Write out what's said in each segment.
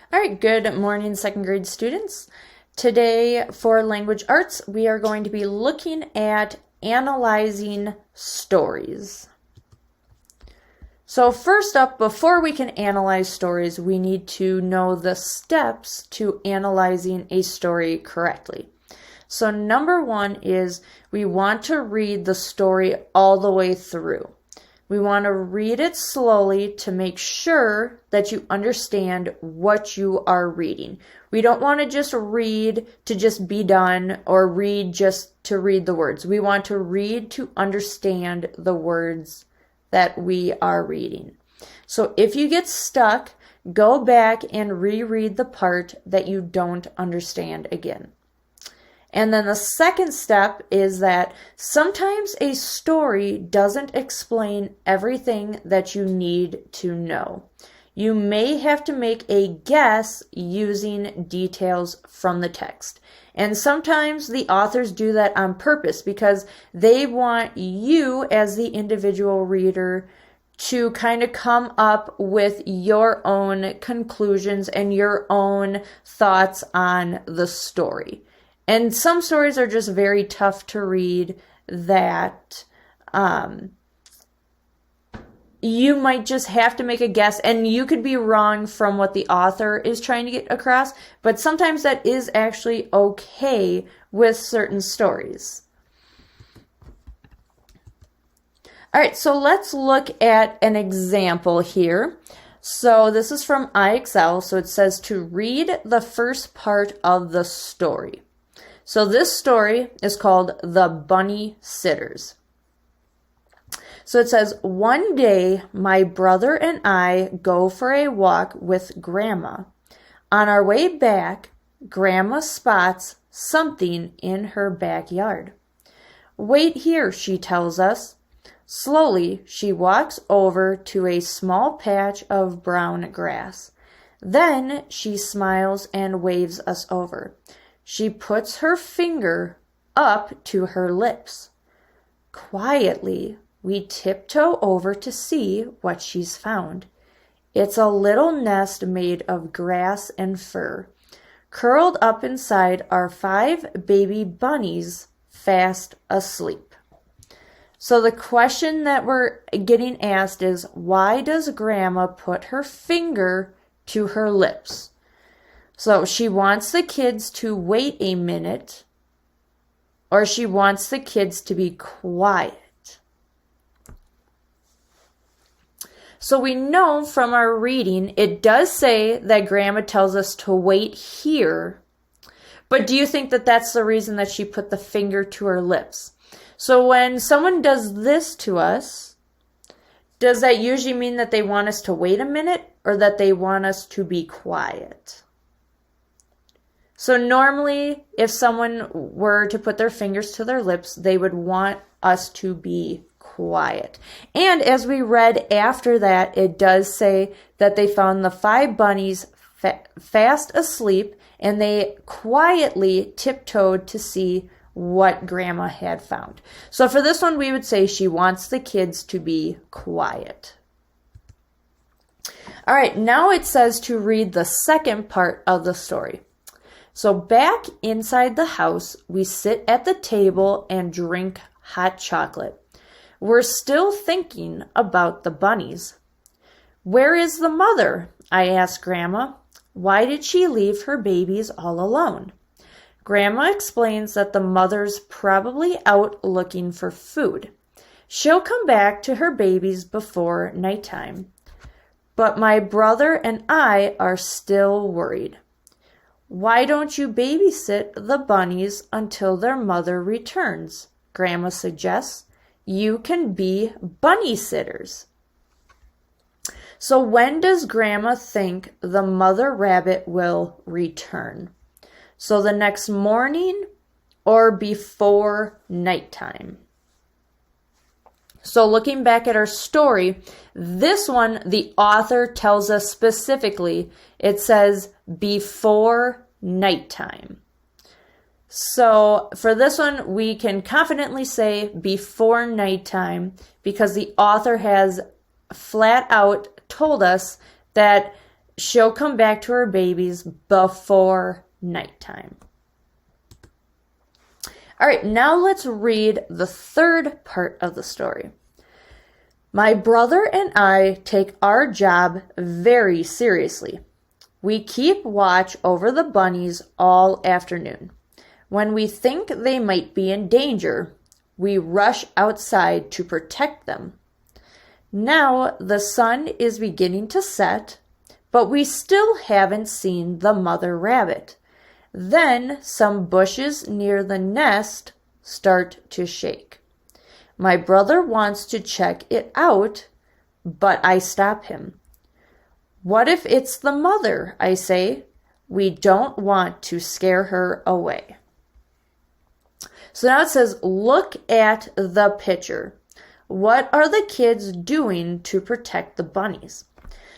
All right, good morning, second grade students. Today for language arts, we are going to be looking at analyzing stories. So first up, before we can analyze stories, we need to know the steps to analyzing a story correctly. So number one is we want to read the story all the way through. We want to read it slowly to make sure that you understand what you are reading. We don't want to just read to just be done or read just to read the words. We want to read to understand the words that we are reading. So if you get stuck, go back and reread the part that you don't understand again. And then the second step is that sometimes a story doesn't explain everything that you need to know. You may have to make a guess using details from the text. And sometimes the authors do that on purpose because they want you as the individual reader to kind of come up with your own conclusions and your own thoughts on the story. And some stories are just very tough to read that you might just have to make a guess, and you could be wrong from what the author is trying to get across, but sometimes that is actually okay with certain stories. All right, so let's look at an example here. So this is from IXL, so it says to read the first part of the story. So this story is called The Bunny Sitters. So it says, one day my brother and I go for a walk with Grandma. On our way back, Grandma spots something in her backyard. Wait here, she tells us. Slowly, she walks over to a small patch of brown grass. Then she smiles and waves us over. She puts her finger up to her lips. Quietly, we tiptoe over to see what she's found. It's a little nest made of grass and fur. Curled up inside are 5 baby bunnies fast asleep. So the question that we're getting asked is, why does Grandma put her finger to her lips? So she wants the kids to wait a minute, or she wants the kids to be quiet. So we know from our reading, it does say that Grandma tells us to wait here, but do you think that that's the reason that she put the finger to her lips? So when someone does this to us, does that usually mean that they want us to wait a minute or that they want us to be quiet? So normally, if someone were to put their fingers to their lips, they would want us to be quiet. And as we read after that, it does say that they found the 5 bunnies fast asleep, and they quietly tiptoed to see what Grandma had found. So for this one, we would say she wants the kids to be quiet. All right, now it says to read the second part of the story. So back inside the house, we sit at the table and drink hot chocolate. We're still thinking about the bunnies. Where is the mother? I ask Grandma. Why did she leave her babies all alone? Grandma explains that the mother's probably out looking for food. She'll come back to her babies before nighttime. But my brother and I are still worried. Why don't you babysit the bunnies until their mother returns? Grandma suggests. You can be bunny sitters. So when does Grandma think the mother rabbit will return? So the next morning or before nighttime? So looking back at our story, this one, the author tells us specifically, it says before nighttime. So for this one, we can confidently say before nighttime because the author has flat out told us that she'll come back to her babies before nighttime. All right, now let's read the third part of the story. My brother and I take our job very seriously. We keep watch over the bunnies all afternoon. When we think they might be in danger, we rush outside to protect them. Now the sun is beginning to set, but we still haven't seen the mother rabbit. Then some bushes near the nest start to shake. My brother wants to check it out, but I stop him. What if it's the mother? I say. We don't want to scare her away. So now it says, look at the picture. What are the kids doing to protect the bunnies?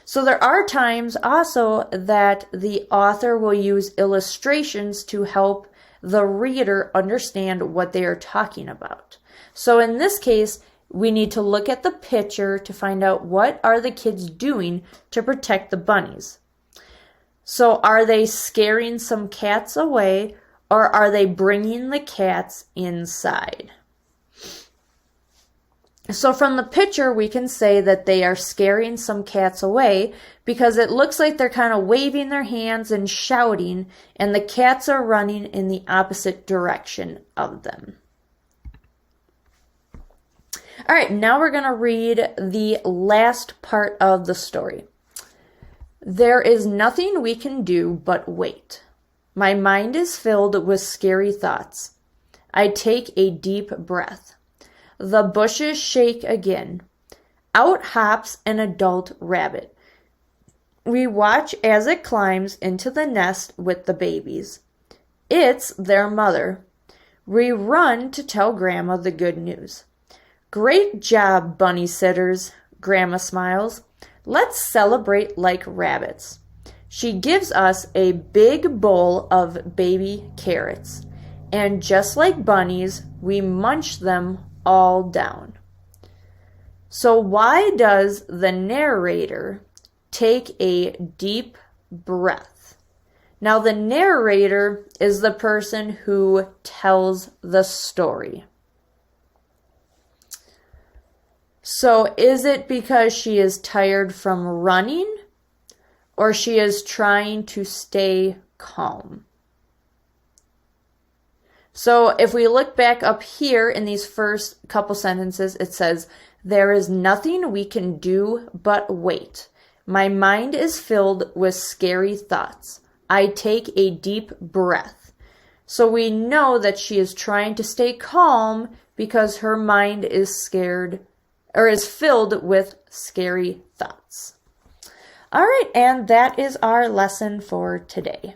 So there are times also that the author will use illustrations to help the reader understand what they are talking about. So in this case, we need to look at the picture to find out what are the kids doing to protect the bunnies. So are they scaring some cats away, or are they bringing the cats inside? So from the picture, we can say that they are scaring some cats away because it looks like they're kind of waving their hands and shouting, and the cats are running in the opposite direction of them. All right, now we're going to read the last part of the story. There is nothing we can do but wait. My mind is filled with scary thoughts. I take a deep breath. The bushes shake again. Out hops an adult rabbit. We watch as it climbs into the nest with the babies. It's their mother. We run to tell Grandma the good news. Great job, bunny sitters, Grandma smiles. Let's celebrate like rabbits. She gives us a big bowl of baby carrots. And just like bunnies, we munch them all down. So why does the narrator take a deep breath? Now the narrator is the person who tells the story. So is it because she is tired from running, or she is trying to stay calm? So if we look back up here in these first couple sentences, it says, there is nothing we can do but wait. My mind is filled with scary thoughts. I take a deep breath. So we know that she is trying to stay calm because her mind is scared or is filled with scary thoughts. All right, and that is our lesson for today.